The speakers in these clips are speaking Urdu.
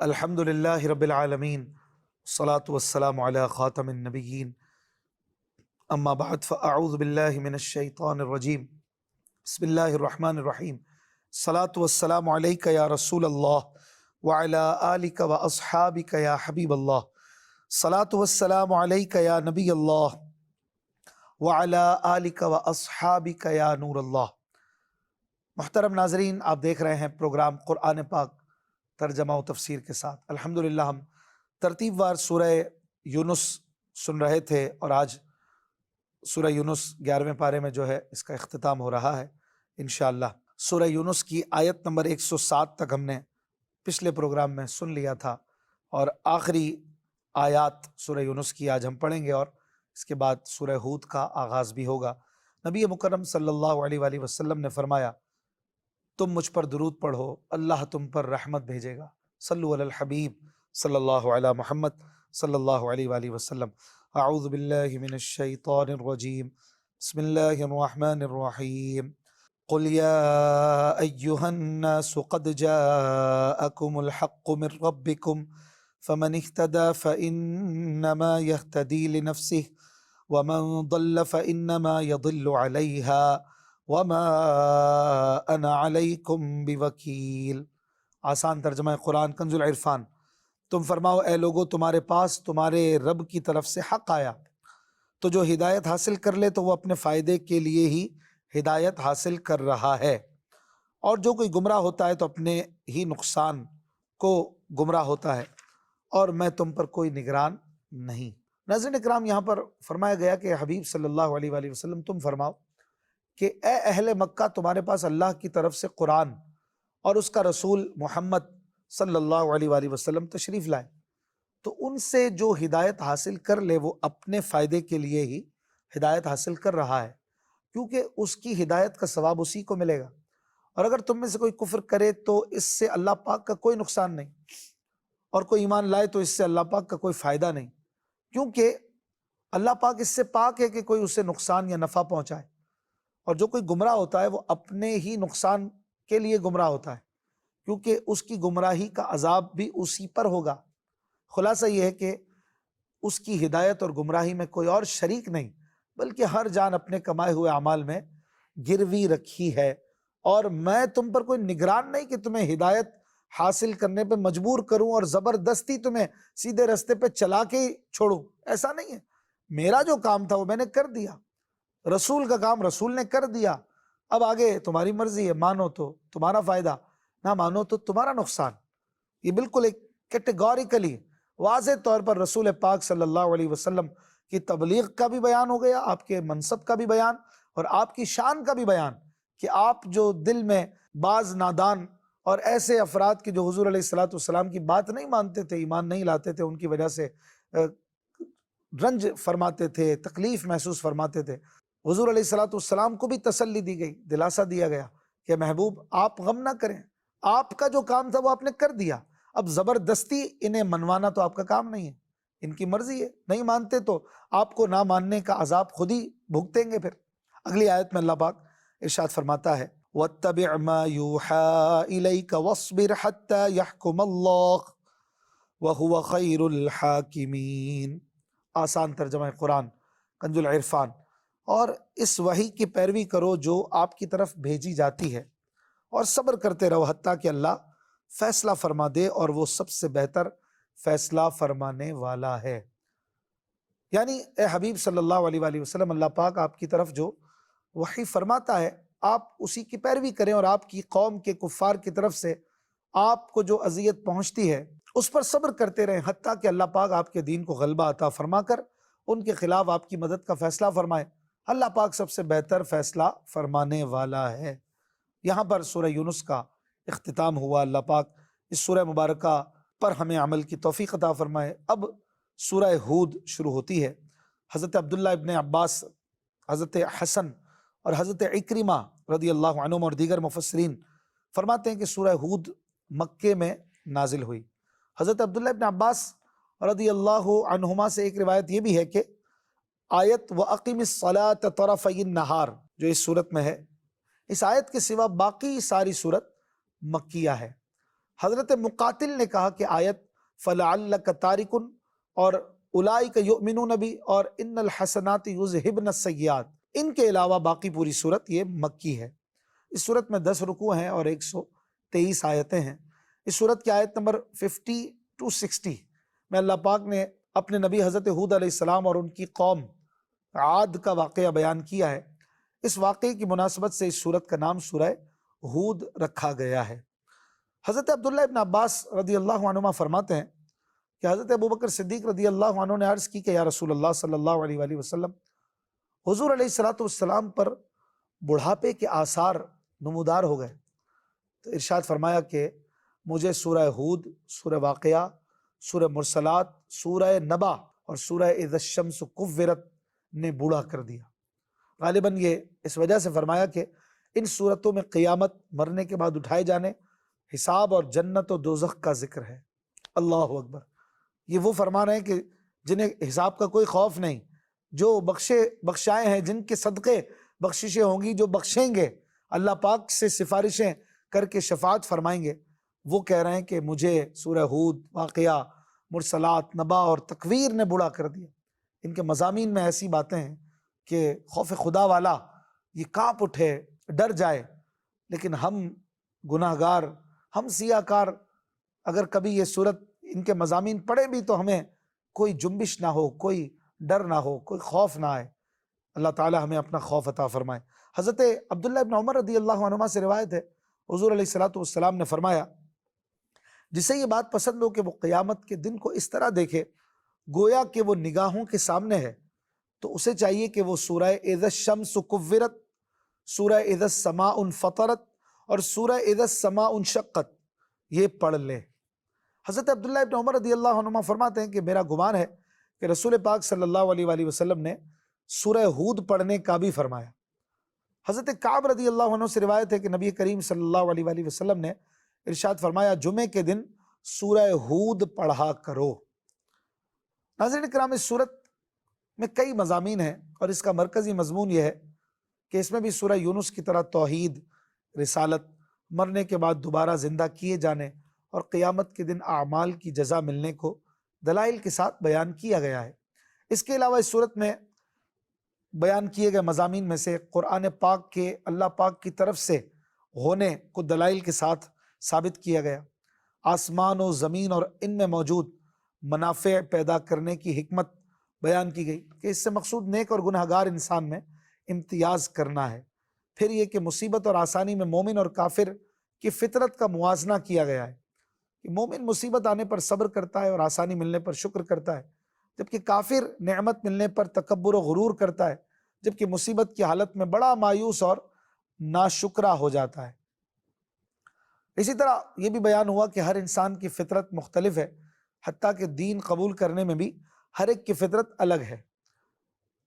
الحمد للہ رب العالمین والصلاة والسلام علی خاتم النبیین اما بعد فاعوذ باللہ من الشیطان الرجیم بسم اللہ الرحمن الرحیم الصلاة والسلام علیک یا رسول اللہ وعلی آلک و اصحابک یا حبیب اللہ الصلاة والسلام علیک یا نبی اللہ وعلی آلک و اصحابک یا نور اللہ۔ محترم ناظرین، آپ دیکھ رہے ہیں پروگرام قرآن پاک ترجمہ و تفسیر کے ساتھ۔ الحمدللہ ہم ترتیب وار سورہ یونس سن رہے تھے اور آج سورہ یونس 11ویں پارے میں جو ہے اس کا اختتام ہو رہا ہے انشاءاللہ۔ سورہ یونس کی آیت نمبر 107 تک ہم نے پچھلے پروگرام میں سن لیا تھا، اور آخری آیات سورہ یونس کی آج ہم پڑھیں گے، اور اس کے بعد سورہ ہود کا آغاز بھی ہوگا۔ نبی مکرم صلی اللہ علیہ وآلہ وسلم نے فرمایا، تم مجھ پر درود پڑھو، اللہ تم پر رحمت بھیجے گا۔ صلو علی الحبیب صلی اللہ علی محمد صلی اللہ علیہ وآلہ وسلم۔ اعوذ باللہ من الشیطان الرجیم، بسم اللہ الرحمن الرحیم۔ قل یا ایہا الناس قد جاءکم الحق من ربکم فمن اہتدى فإنما يهتدي لنفسه ومن ضل فإنما يضل عليها وما انا علیکم بوکیل۔ آسان ترجمہ قرآن کنز العرفان۔ تم فرماؤ اے لوگو، تمہارے پاس تمہارے رب کی طرف سے حق آیا، تو جو ہدایت حاصل کر لے تو وہ اپنے فائدے کے لیے ہی ہدایت حاصل کر رہا ہے، اور جو کوئی گمراہ ہوتا ہے تو اپنے ہی نقصان کو گمراہ ہوتا ہے، اور میں تم پر کوئی نگران نہیں۔ ناظرین اکرام، یہاں پر فرمایا گیا کہ حبیب صلی اللہ علیہ وآلہ وسلم تم فرماؤ کہ اے اہل مکہ، تمہارے پاس اللہ کی طرف سے قرآن اور اس کا رسول محمد صلی اللہ علیہ وآلہ وسلم تشریف لائے، تو ان سے جو ہدایت حاصل کر لے وہ اپنے فائدے کے لیے ہی ہدایت حاصل کر رہا ہے، کیونکہ اس کی ہدایت کا ثواب اسی کو ملے گا۔ اور اگر تم میں سے کوئی کفر کرے تو اس سے اللہ پاک کا کوئی نقصان نہیں، اور کوئی ایمان لائے تو اس سے اللہ پاک کا کوئی فائدہ نہیں، کیونکہ اللہ پاک اس سے پاک ہے کہ کوئی اسے نقصان یا نفع پہنچائے، اور جو کوئی گمراہ ہوتا ہے وہ اپنے ہی نقصان کے لیے گمراہ ہوتا ہے، کیونکہ اس کی گمراہی کا عذاب بھی اسی پر ہوگا۔ خلاصہ یہ ہے کہ اس کی ہدایت اور گمراہی میں کوئی اور شریک نہیں، بلکہ ہر جان اپنے کمائے ہوئے اعمال میں گروی رکھی ہے، اور میں تم پر کوئی نگران نہیں کہ تمہیں ہدایت حاصل کرنے پہ مجبور کروں اور زبردستی تمہیں سیدھے رستے پہ چلا کے ہی چھوڑوں، ایسا نہیں ہے۔ میرا جو کام تھا وہ میں نے کر دیا، رسول کا کام رسول نے کر دیا، اب آگے تمہاری مرضی ہے، مانو تو تمہارا فائدہ، نہ مانو تو تمہارا نقصان۔ یہ بالکل ایک کیٹیگوریکلی واضح طور پر رسول پاک صلی اللہ علیہ وسلم کی تبلیغ کا بھی بیان ہو گیا، آپ کے منصب کا بھی بیان، اور آپ کی شان کا بھی بیان، کہ آپ جو دل میں بعض نادان اور ایسے افراد کی جو حضور علیہ الصلوۃ والسلام کی بات نہیں مانتے تھے، ایمان نہیں لاتے تھے، ان کی وجہ سے رنج فرماتے تھے، تکلیف محسوس فرماتے تھے، حضور علیہ الصلوۃ والسلام کو بھی تسلی دی گئی، دلاسا دیا گیا کہ محبوب آپ غم نہ کریں، آپ کا جو کام تھا وہ آپ نے کر دیا، اب زبردستی انہیں منوانا تو آپ کا کام نہیں ہے، ان کی مرضی ہے، نہیں مانتے تو آپ کو نہ ماننے کا عذاب خود ہی بھگتیں گے۔ پھر اگلی آیت میں اللہ پاک ارشاد فرماتا ہے، وَاتَّبِعْ مَا يُوحَىٰ إِلَيْكَ وَاصْبِرْ حَتَّىٰ يَحْكُمَ اللَّهُ وَهُوَ خَيْرُ الْحَاكِمِينَ۔ آسان ترجمہ قرآن کنز العرفان۔ اور اس وحی کی پیروی کرو جو آپ کی طرف بھیجی جاتی ہے، اور صبر کرتے رہو حتیٰ کہ اللہ فیصلہ فرما دے، اور وہ سب سے بہتر فیصلہ فرمانے والا ہے۔ یعنی اے حبیب صلی اللہ علیہ وآلہ وسلم، اللہ پاک آپ کی طرف جو وحی فرماتا ہے آپ اسی کی پیروی کریں، اور آپ کی قوم کے کفار کی طرف سے آپ کو جو اذیت پہنچتی ہے اس پر صبر کرتے رہیں، حتیٰ کہ اللہ پاک آپ کے دین کو غلبہ عطا فرما کر ان کے خلاف آپ کی مدد کا فیصلہ فرمائے۔ اللہ پاک سب سے بہتر فیصلہ فرمانے والا ہے۔ یہاں پر سورہ یونس کا اختتام ہوا۔ اللہ پاک اس سورہ مبارکہ پر ہمیں عمل کی توفیق عطا فرمائے۔ اب سورہ ہود شروع ہوتی ہے۔ حضرت عبداللہ ابن عباس، حضرت حسن اور حضرت عکرمہ رضی اللہ عنہم اور دیگر مفسرین فرماتے ہیں کہ سورہ ہود مکے میں نازل ہوئی۔ حضرت عبداللہ ابن عباس رضی اللہ عنہما سے ایک روایت یہ بھی ہے کہ آیت وَأَقِمِ الصَّلَاةَ طَرَفَيِ النَّهَارِ جو اس صورت میں ہے، اس آیت کے سوا باقی ساری صورت مکیہ ہے۔ حضرت مقاتل نے کہا کہ آیت فَلَعَلَّكَ تَارِكٌ اور اولئک یؤمنون بی اور ان الحسنات یذہبن السیئات، ان کے علاوہ باقی پوری صورت یہ مکی ہے۔ اس صورت میں 10 رکوع ہیں اور 123 آیتیں ہیں۔ اس صورت کی آیت نمبر 50 to 60 میں اللہ پاک نے اپنے نبی حضرت ہود علیہ السلام اور ان کی قوم عاد کا واقعہ بیان کیا ہے۔ اس واقعے کی مناسبت سے اس صورت کا نام سورہ ہود رکھا گیا ہے۔ حضرت عبداللہ ابن عباس رضی اللہ عنہما فرماتے ہیں کہ حضرت ابوبکر صدیق رضی اللہ عنہ نے عرض کی کہ یا رسول اللہ صلی اللہ علیہ وآلہ وسلم، حضور علیہ السلام پر بڑھاپے کے آثار نمودار ہو گئے، تو ارشاد فرمایا کہ مجھے سورہ ہود، سورہ واقعہ، سورہ مرسلات، سورہ نبا اور سورہ اذا الشمس کورت نے بوڑھا کر دیا۔ غالباً یہ اس وجہ سے فرمایا کہ ان صورتوں میں قیامت، مرنے کے بعد اٹھائے جانے، حساب اور جنت و دوزخ کا ذکر ہے۔ اللہ اکبر! یہ وہ فرمان ہے کہ جنہیں حساب کا کوئی خوف نہیں، جو بخشائے ہیں، جن کے صدقے بخششیں ہوں گی، جو بخشیں گے، اللہ پاک سے سفارشیں کر کے شفاعت فرمائیں گے، وہ کہہ رہے ہیں کہ مجھے سورہ ہود، واقعہ، مرسلات، نبا اور تکویر نے بوڑھا کر دیا۔ ان کے مضامین میں ایسی باتیں ہیں کہ خوف خدا والا یہ کانپ اٹھے، ڈر جائے۔ لیکن ہم گناہ گار، ہم سیاہ کار، اگر کبھی یہ صورت ان کے مضامین پڑھیں بھی تو ہمیں کوئی جنبش نہ ہو، کوئی ڈر نہ ہو، کوئی خوف نہ آئے۔ اللہ تعالی ہمیں اپنا خوف عطا فرمائے۔ حضرت عبداللہ ابن عمر رضی اللہ عنہما سے روایت ہے، حضور علیہ السلام نے فرمایا جسے یہ بات پسند ہو کہ وہ قیامت کے دن کو اس طرح دیکھے گویا کہ وہ نگاہوں کے سامنے ہے، تو اسے چاہیے کہ وہ سورہ اذا الشمس کورت، سورہ اذا السماء انفطرت اور سورہ اذا السماء انشقت یہ پڑھ لے۔ حضرت عبداللہ ابن عمر رضی اللہ عنہما فرماتے ہیں کہ میرا گمان ہے کہ رسول پاک صلی اللہ علیہ وآلہ وسلم نے سورہ ہود پڑھنے کا بھی فرمایا۔ حضرت کعب رضی اللہ عنہ سے روایت ہے کہ نبی کریم صلی اللہ علیہ وآلہ وسلم نے ارشاد فرمایا جمعے کے دن سورہ ہود پڑھا کرو۔ ناظرین کرام، اس سورت میں کئی مضامین ہیں اور اس کا مرکزی مضمون یہ ہے کہ اس میں بھی سورہ یونس کی طرح توحید، رسالت، مرنے کے بعد دوبارہ زندہ کیے جانے اور قیامت کے دن اعمال کی جزا ملنے کو دلائل کے ساتھ بیان کیا گیا ہے۔ اس کے علاوہ اس صورت میں بیان کیے گئے مضامین میں سے قرآن پاک کے اللہ پاک کی طرف سے ہونے کو دلائل کے ساتھ ثابت کیا گیا، آسمان و زمین اور ان میں موجود منافع پیدا کرنے کی حکمت بیان کی گئی کہ اس سے مقصود نیک اور گناہ گار انسان میں امتیاز کرنا ہے۔ پھر یہ کہ مصیبت اور آسانی میں مومن اور کافر کی فطرت کا موازنہ کیا گیا ہے کہ مومن مصیبت آنے پر صبر کرتا ہے اور آسانی ملنے پر شکر کرتا ہے، جبکہ کافر نعمت ملنے پر تکبر و غرور کرتا ہے، جبکہ مصیبت کی حالت میں بڑا مایوس اور ناشکرا ہو جاتا ہے۔ اسی طرح یہ بھی بیان ہوا کہ ہر انسان کی فطرت مختلف ہے، حتیٰ کہ دین قبول کرنے میں بھی ہر ایک کی فطرت الگ ہے۔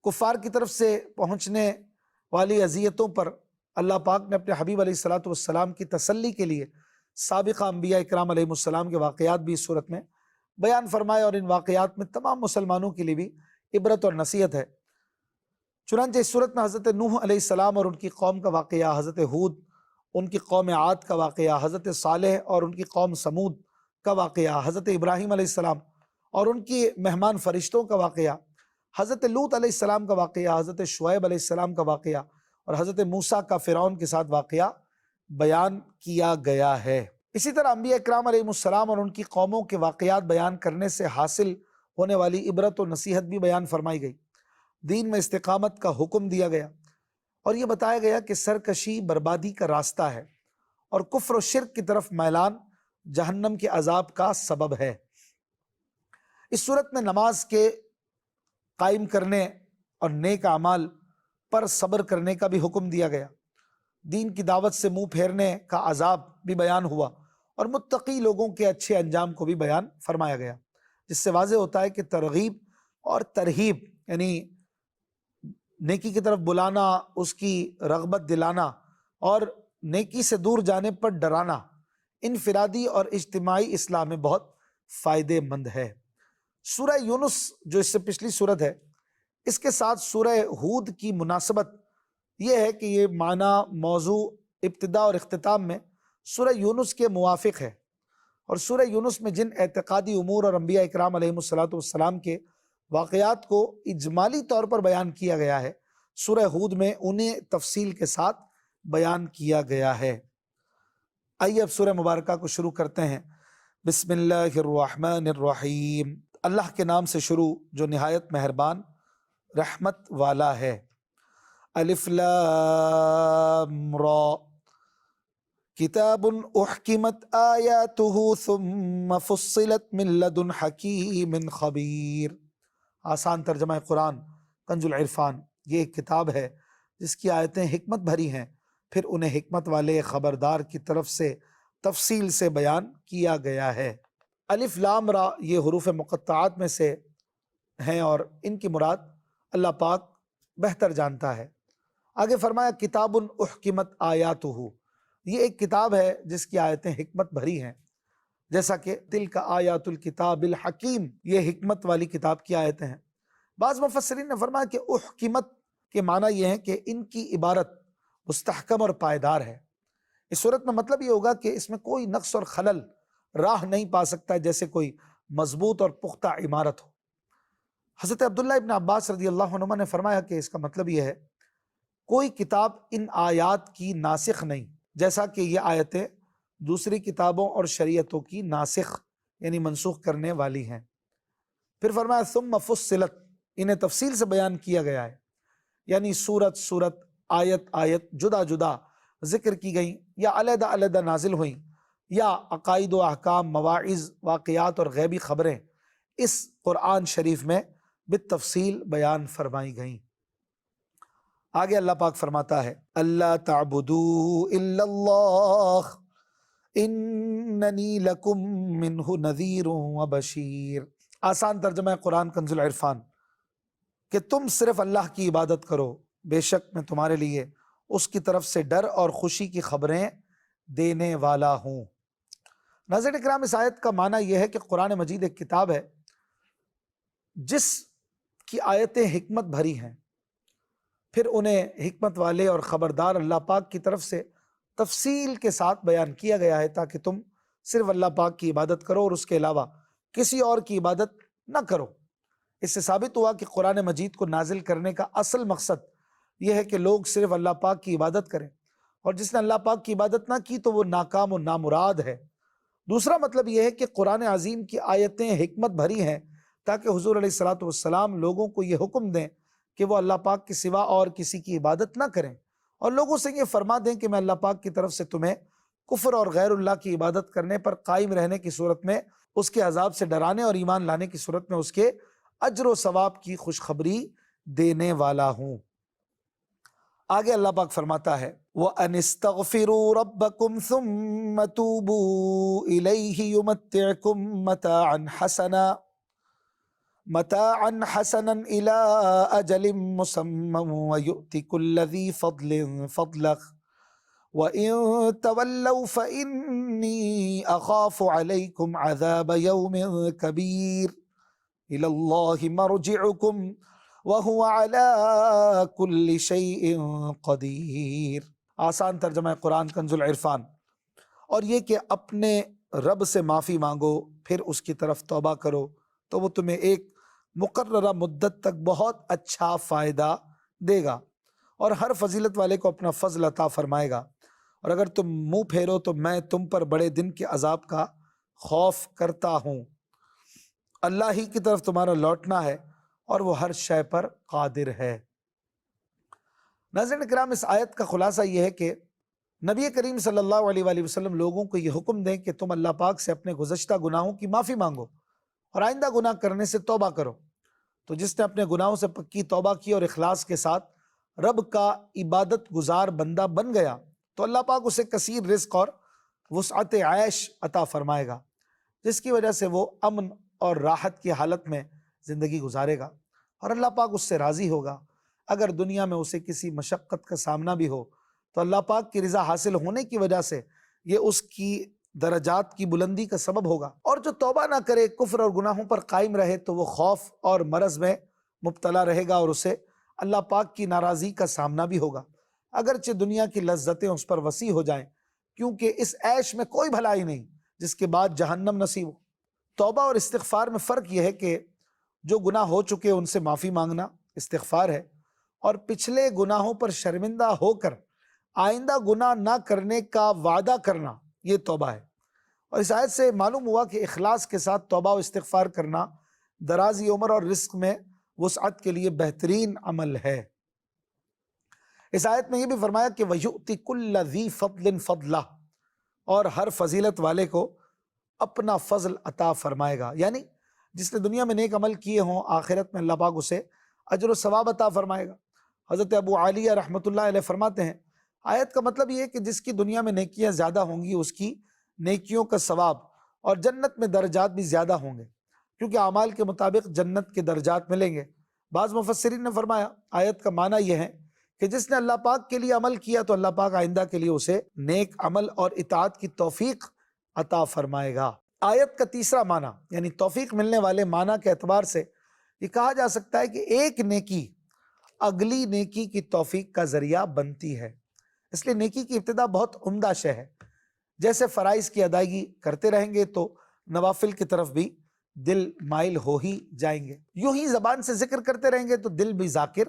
کفار کی طرف سے پہنچنے والی اذیتوں پر اللہ پاک نے اپنے حبیب علیہ السلام کی تسلی کے لیے سابقہ انبیاء اکرام علیہ السلام کے واقعات بھی اس صورت میں بیان فرمائے، اور ان واقعات میں تمام مسلمانوں کے لیے بھی عبرت اور نصیحت ہے۔ چنانچہ اس صورت میں حضرت نوح علیہ السلام اور ان کی قوم کا واقعہ، حضرت ہود ان کی قوم عاد کا واقعہ، حضرت صالح اور ان کی قوم سمود کا واقعہ، حضرت ابراہیم علیہ السلام اور ان کی مہمان فرشتوں کا واقعہ، حضرت لوط علیہ السلام کا واقعہ، حضرت شعیب علیہ السلام کا واقعہ اور حضرت موسیٰ کا فرعون کے ساتھ واقعہ بیان کیا گیا ہے۔ اسی طرح انبیاء اکرام علیہ السلام اور ان کی قوموں کے واقعات بیان کرنے سے حاصل ہونے والی عبرت و نصیحت بھی بیان فرمائی گئی۔ دین میں استقامت کا حکم دیا گیا اور یہ بتایا گیا کہ سرکشی بربادی کا راستہ ہے اور کفر و شرک کی طرف میلان جہنم کے عذاب کا سبب ہے۔ اس صورت میں نماز کے قائم کرنے اور نیک اعمال پر صبر کرنے کا بھی حکم دیا گیا۔ دین کی دعوت سے منہ پھیرنے کا عذاب بھی بیان ہوا اور متقی لوگوں کے اچھے انجام کو بھی بیان فرمایا گیا، جس سے واضح ہوتا ہے کہ ترغیب اور ترہیب یعنی نیکی کی طرف بلانا، اس کی رغبت دلانا اور نیکی سے دور جانے پر ڈرانا انفرادی اور اجتماعی اصلاح میں بہت فائدے مند ہے۔ سورہ یونس جو اس سے پچھلی سورت ہے، اس کے ساتھ سورہ ہود کی مناسبت یہ ہے کہ یہ معنی، موضوع، ابتدا اور اختتام میں سورہ یونس کے موافق ہے۔ اور سورہ یونس میں جن اعتقادی امور اور انبیاء اکرام علیہم الصلوۃ والسلام کے واقعات کو اجمالی طور پر بیان کیا گیا ہے، سورہ ہود میں انہیں تفصیل کے ساتھ بیان کیا گیا ہے۔ آئیے اب سورہ مبارکہ کو شروع کرتے ہیں۔ بسم اللہ الرحمن الرحیم، اللہ کے نام سے شروع جو نہایت مہربان رحمت والا ہے۔ الف لام را، کتاب احکمت آیاتہ ثم فصلت من لدن حکیم خبیر۔ آسان ترجمہ قرآن کنز العرفان، یہ ایک کتاب ہے جس کی آیتیں حکمت بھری ہیں، پھر انہیں حکمت والے خبردار کی طرف سے تفصیل سے بیان کیا گیا ہے۔ الف لام را یہ حروف مقطعات میں سے ہیں اور ان کی مراد اللہ پاک بہتر جانتا ہے۔ آگے فرمایا کتاب احکمت آیاتہ، یہ ایک کتاب ہے جس کی آیتیں حکمت بھری ہیں، جیسا کہ تلک آیات الکتاب الحکیم، یہ حکمت والی کتاب کی آیتیں ہیں۔ بعض مفسرین نے فرمایا کہ احکمت کے معنی یہ ہے کہ ان کی عبارت مستحکم اور پائیدار ہے۔ اس صورت میں مطلب یہ ہوگا کہ اس میں کوئی نقص اور خلل راہ نہیں پا سکتا جیسے کوئی مضبوط اور پختہ عمارت ہو۔ حضرت عبداللہ ابن عباس رضی اللہ عنہما نے فرمایا کہ اس کا مطلب یہ ہے کوئی کتاب ان آیات کی ناسخ نہیں، جیسا کہ یہ آیتیں دوسری کتابوں اور شریعتوں کی ناسخ یعنی منسوخ کرنے والی ہیں۔ پھر فرمایا ثم فصلت، انہیں تفصیل سے بیان کیا گیا ہے، یعنی سورت سورت، آیت آیت جدا جدا ذکر کی گئیں یا علیحدہ علیحدہ نازل ہوئیں، یا عقائد و احکام، مواعظ، واقعات اور غیبی خبریں اس قرآن شریف میں بالتفصیل بیان فرمائی گئیں۔ آگے اللہ پاک فرماتا ہے اللہ تعبدوا الا اللہ اننی لکم منہ نذیر و بشیر۔ آسان ترجمہ قرآن کنز العرفان کہ تم صرف اللہ کی عبادت کرو، بے شک میں تمہارے لیے اس کی طرف سے ڈر اور خوشی کی خبریں دینے والا ہوں۔ ناظرین اکرام، اس آیت کا معنی یہ ہے کہ قرآن مجید ایک کتاب ہے جس کی آیتیں حکمت بھری ہیں، پھر انہیں حکمت والے اور خبردار اللہ پاک کی طرف سے تفصیل کے ساتھ بیان کیا گیا ہے تاکہ تم صرف اللہ پاک کی عبادت کرو اور اس کے علاوہ کسی اور کی عبادت نہ کرو۔ اس سے ثابت ہوا کہ قرآن مجید کو نازل کرنے کا اصل مقصد یہ ہے کہ لوگ صرف اللہ پاک کی عبادت کریں، اور جس نے اللہ پاک کی عبادت نہ کی تو وہ ناکام و نامراد ہے۔ دوسرا مطلب یہ ہے کہ قرآن عظیم کی آیتیں حکمت بھری ہیں تاکہ حضور علیہ الصلوۃ والسلام لوگوں کو یہ حکم دیں کہ وہ اللہ پاک کے سوا اور کسی کی عبادت نہ کریں، اور لوگوں سے یہ فرما دیں کہ میں اللہ پاک کی طرف سے تمہیں کفر اور غیر اللہ کی عبادت کرنے پر قائم رہنے کی صورت میں اس کے عذاب سے ڈرانے اور ایمان لانے کی صورت میں اس کے اجر و ثواب کی خوشخبری دینے والا ہوں۔ آگے اللہ پاک فرماتا ہے وَأَنِ اسْتَغْفِرُوا رَبَّكُمْ ثُمَّ تُوبُوا إِلَيْهِ يُمَتِّعْكُمْ متاعا حسنا إلى أجل مسمى ويؤتِ كل ذي فضل فضله وإن تولوا فإني أخاف عليكم عذاب يوم كبير إلى الله مرجعكم وهو على كل شيء قدير۔ آسان ترجمہ قرآن کنز العرفان، اور یہ کہ اپنے رب سے معافی مانگو پھر اس کی طرف توبہ کرو تو وہ تمہیں ایک مقررہ مدت تک بہت اچھا فائدہ دے گا اور ہر فضیلت والے کو اپنا فضل عطا فرمائے گا، اور اگر تم منہ پھیرو تو میں تم پر بڑے دن کے عذاب کا خوف کرتا ہوں۔ اللہ ہی کی طرف تمہارا لوٹنا ہے اور وہ ہر شے پر قادر ہے۔ ناظرین اکرام، اس آیت کا خلاصہ یہ ہے کہ نبی کریم صلی اللہ علیہ وآلہ وسلم لوگوں کو یہ حکم دیں کہ تم اللہ پاک سے اپنے گزشتہ گناہوں کی معافی مانگو اور آئندہ گناہ کرنے سے توبہ کرو۔ تو جس نے اپنے گناہوں سے پکی توبہ کی اور اخلاص کے ساتھ رب کا عبادت گزار بندہ بن گیا تو اللہ پاک اسے کثیر رزق اور وسعت عیش عطا فرمائے گا، جس کی وجہ سے وہ امن اور راحت کی حالت میں زندگی گزارے گا اور اللہ پاک اس سے راضی ہوگا۔ اگر دنیا میں اسے کسی مشقت کا سامنا بھی ہو تو اللہ پاک کی رضا حاصل ہونے کی وجہ سے یہ اس کی درجات کی بلندی کا سبب ہوگا، اور جو توبہ نہ کرے، کفر اور گناہوں پر قائم رہے تو وہ خوف اور مرض میں مبتلا رہے گا اور اسے اللہ پاک کی ناراضی کا سامنا بھی ہوگا، اگرچہ دنیا کی لذتیں اس پر وسیع ہو جائیں، کیونکہ اس عیش میں کوئی بھلائی نہیں جس کے بعد جہنم نصیب ہو۔ توبہ اور استغفار میں فرق یہ ہے کہ جو گناہ ہو چکے ان سے معافی مانگنا استغفار ہے، اور پچھلے گناہوں پر شرمندہ ہو کر آئندہ گناہ نہ کرنے کا وعدہ کرنا یہ توبہ ہے۔ اور اس آیت سے معلوم ہوا کہ اخلاص کے ساتھ توبہ و استغفار کرنا درازی عمر اور رزق میں وسعت کے لیے بہترین عمل ہے۔ اس آیت میں یہ بھی فرمایا کہ وَيُؤْتِ كُلَّ ذِي فَضْلٍ فَضْلَهُ، اور ہر فضیلت والے کو اپنا فضل عطا فرمائے گا، یعنی جس نے دنیا میں نیک عمل کیے ہوں آخرت میں اللہ پاک اسے اجر و ثواب عطا فرمائے گا۔ حضرت ابو عالیہ رحمۃ اللہ علیہ فرماتے ہیں آیت کا مطلب یہ ہے کہ جس کی دنیا میں نیکیاں زیادہ ہوں گی اس کی نیکیوں کا ثواب اور جنت میں درجات بھی زیادہ ہوں گے، کیونکہ اعمال کے مطابق جنت کے درجات ملیں گے۔ بعض مفسرین نے فرمایا آیت کا معنی یہ ہے کہ جس نے اللہ پاک کے لیے عمل کیا تو اللہ پاک آئندہ کے لیے اسے نیک عمل اور اطاعت کی توفیق عطا فرمائے گا۔ آیت کا تیسرا معنی یعنی توفیق ملنے والے معنی کے اعتبار سے یہ کہا جا سکتا ہے کہ ایک نیکی اگلی نیکی کی توفیق کا ذریعہ بنتی ہے، اس لیے نیکی کی ابتدا بہت عمدہ شے ہے۔ جیسے فرائض کی ادائیگی کرتے رہیں گے تو نوافل کی طرف بھی دل مائل ہو ہی جائیں گے، یوں ہی زبان سے ذکر کرتے رہیں گے تو دل بھی ذاکر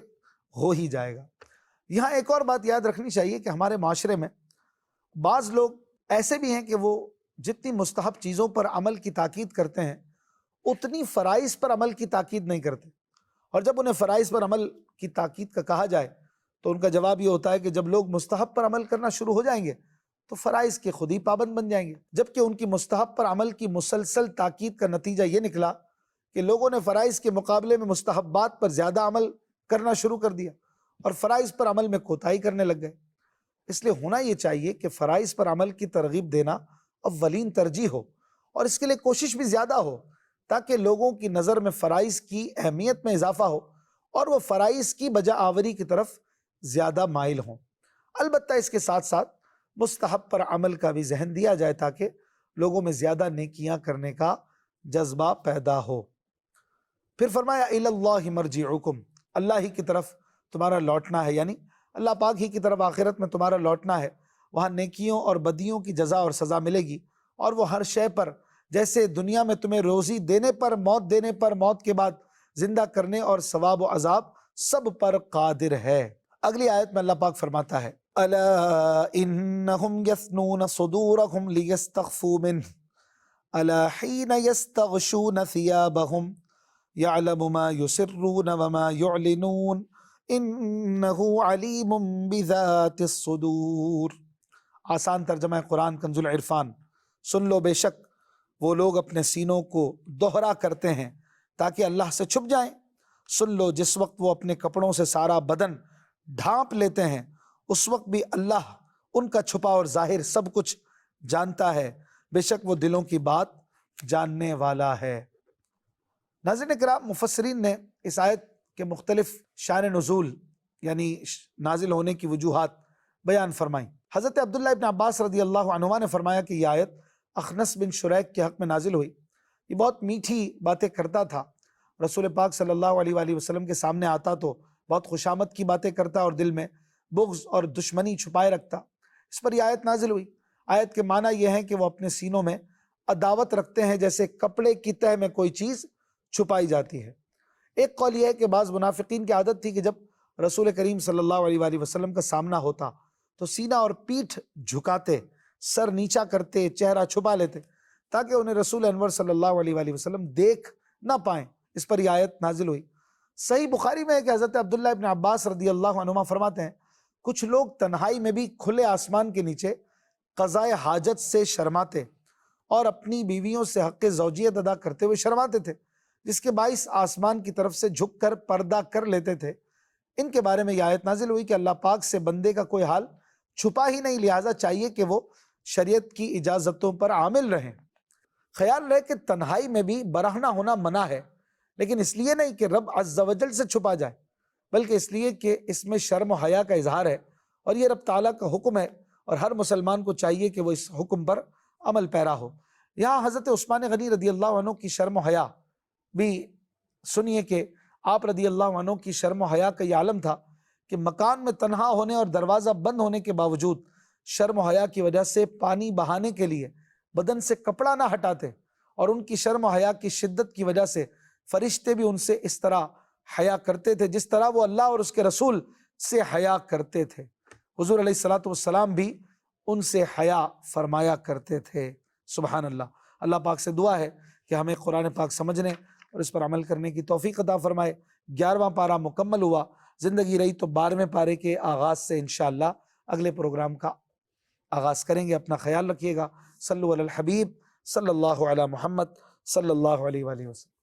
ہو ہی جائے گا۔ یہاں ایک اور بات یاد رکھنی چاہیے کہ ہمارے معاشرے میں بعض لوگ ایسے بھی ہیں کہ وہ جتنی مستحب چیزوں پر عمل کی تاکید کرتے ہیں اتنی فرائض پر عمل کی تاکید نہیں کرتے، اور جب انہیں فرائض پر عمل کی تاکید کا کہا جائے تو ان کا جواب یہ ہوتا ہے کہ جب لوگ مستحب پر عمل کرنا شروع ہو جائیں گے تو فرائض کے خود ہی پابند بن جائیں گے، جبکہ ان کی مستحب پر عمل کی مسلسل تاکید کا نتیجہ یہ نکلا کہ لوگوں نے فرائض کے مقابلے میں مستحبات پر زیادہ عمل کرنا شروع کر دیا اور فرائض پر عمل میں کوتاہی کرنے لگ گئے۔ اس لیے ہونا یہ چاہیے کہ فرائض پر عمل کی ترغیب دینا اولین ترجیح ہو، اور اس کے لیے کوشش بھی زیادہ ہو تاکہ لوگوں کی نظر میں فرائض کی اہمیت میں اضافہ ہو اور وہ فرائض کی بجا آوری کی طرف زیادہ مائل ہوں۔ البتہ اس کے ساتھ ساتھ مستحب پر عمل کا بھی ذہن دیا جائے تاکہ لوگوں میں زیادہ نیکیاں کرنے کا جذبہ پیدا ہو۔ پھر فرمایا الی اللہ مرجعکم، اللہ ہی کی طرف تمہارا لوٹنا ہے، یعنی اللہ پاک ہی کی طرف آخرت میں تمہارا لوٹنا ہے، وہاں نیکیوں اور بدیوں کی جزا اور سزا ملے گی، اور وہ ہر شے پر جیسے دنیا میں تمہیں روزی دینے پر، موت دینے پر، موت کے بعد زندہ کرنے اور ثواب و عذاب سب پر قادر ہے۔ اگلی آیت میں اللہ پاک فرماتا ہے الا انہم یثنون صدورہم لیستخفوا منہ الا حین یستغشون ثیابہم یعلم ما یسرون وما یعلنون انہ علیم بذات الصدور۔ آسان ترجمہ قرآن کنز العرفان۔ سن لو، بے شک وہ لوگ اپنے سینوں کو دوہرا کرتے ہیں تاکہ اللہ سے چھپ جائیں۔ سن لو، جس وقت وہ اپنے کپڑوں سے سارا بدن ڈھانپ لیتے ہیں اس وقت بھی اللہ ان کا چھپا اور ظاہر سب کچھ جانتا ہے، بے شک وہ دلوں کی بات جاننے والا ہے۔ ناظرین کرام، مفسرین نے اس آیت کے مختلف شان نزول یعنی نازل ہونے کی وجوہات بیان فرمائیں۔ حضرت عبداللہ ابن عباس رضی اللہ عنہما نے فرمایا کہ یہ آیت اخنس بن شریک کے حق میں نازل ہوئی۔ یہ بہت میٹھی باتیں کرتا تھا، رسول پاک صلی اللہ علیہ وآلہ وسلم کے سامنے آتا تو بہت خوشامد کی باتیں کرتا اور دل میں بغض اور دشمنی چھپائے رکھتا۔ اس پر یہ آیت نازل ہوئی۔ آیت کے معنی یہ ہے کہ وہ اپنے سینوں میں عداوت رکھتے ہیں جیسے کپڑے کی تہ میں کوئی چیز چھپائی جاتی ہے۔ ایک قول یہ ہے کہ بعض منافقین کی عادت تھی کہ جب رسول کریم صلی اللہ علیہ وآلہ وسلم کا سامنا ہوتا تو سینہ اور پیٹھ جھکاتے، سر نیچا کرتے، چہرہ چھپا لیتے تاکہ انہیں رسول انور صلی اللہ علیہ وآلہ وسلم دیکھ نہ پائیں۔ اس پر یہ آیت نازل ہوئی۔ صحیح بخاری میں ہے کہ حضرت عبداللہ ابن عباس رضی اللہ عنہما فرماتے ہیں کچھ لوگ تنہائی میں بھی کھلے آسمان کے نیچے قضائے حاجت سے شرماتے اور اپنی بیویوں سے حق زوجیت ادا کرتے ہوئے شرماتے تھے، جس کے باعث آسمان کی طرف سے جھک کر پردہ کر لیتے تھے۔ ان کے بارے میں یہ آیت نازل ہوئی کہ اللہ پاک سے بندے کا کوئی حال چھپا ہی نہیں، لہٰذا چاہیے کہ وہ شریعت کی اجازتوں پر عامل رہیں۔ خیال رہے کہ تنہائی میں بھی برہنہ ہونا منع ہے، لیکن اس لیے نہیں کہ رب عز و جل سے چھپا جائے، بلکہ اس لیے کہ اس میں شرم و حیا کا اظہار ہے اور یہ رب تعالیٰ کا حکم ہے، اور ہر مسلمان کو چاہیے کہ وہ اس حکم پر عمل پیرا ہو۔ یہاں حضرت عثمان غنی رضی اللہ عنہ کی شرم و حیا بھی سنیے کہ آپ رضی اللہ عنہ کی شرم و حیا کا یہ عالم تھا کہ مکان میں تنہا ہونے اور دروازہ بند ہونے کے باوجود شرم و حیا کی وجہ سے پانی بہانے کے لیے بدن سے کپڑا نہ ہٹاتے، اور ان کی شرم و حیا کی شدت کی وجہ سے فرشتے بھی ان سے اس طرح حیا کرتے تھے جس طرح وہ اللہ اور اس کے رسول سے حیا کرتے تھے۔ حضور علیہ الصلوۃ والسلام بھی ان سے حیا فرمایا کرتے تھے۔ سبحان اللہ۔ اللہ پاک سے دعا ہے کہ ہمیں قرآن پاک سمجھنے اور اس پر عمل کرنے کی توفیق عطا فرمائے۔ 11واں پارہ مکمل ہوا، زندگی رہی تو 12ویں پارے کے آغاز سے انشاءاللہ اگلے پروگرام کا آغاز کریں گے۔ اپنا خیال رکھیے گا۔ صلو علی الحبیب صلی اللہ علی محمد صلی اللہ علیہ وآلہ وسلم۔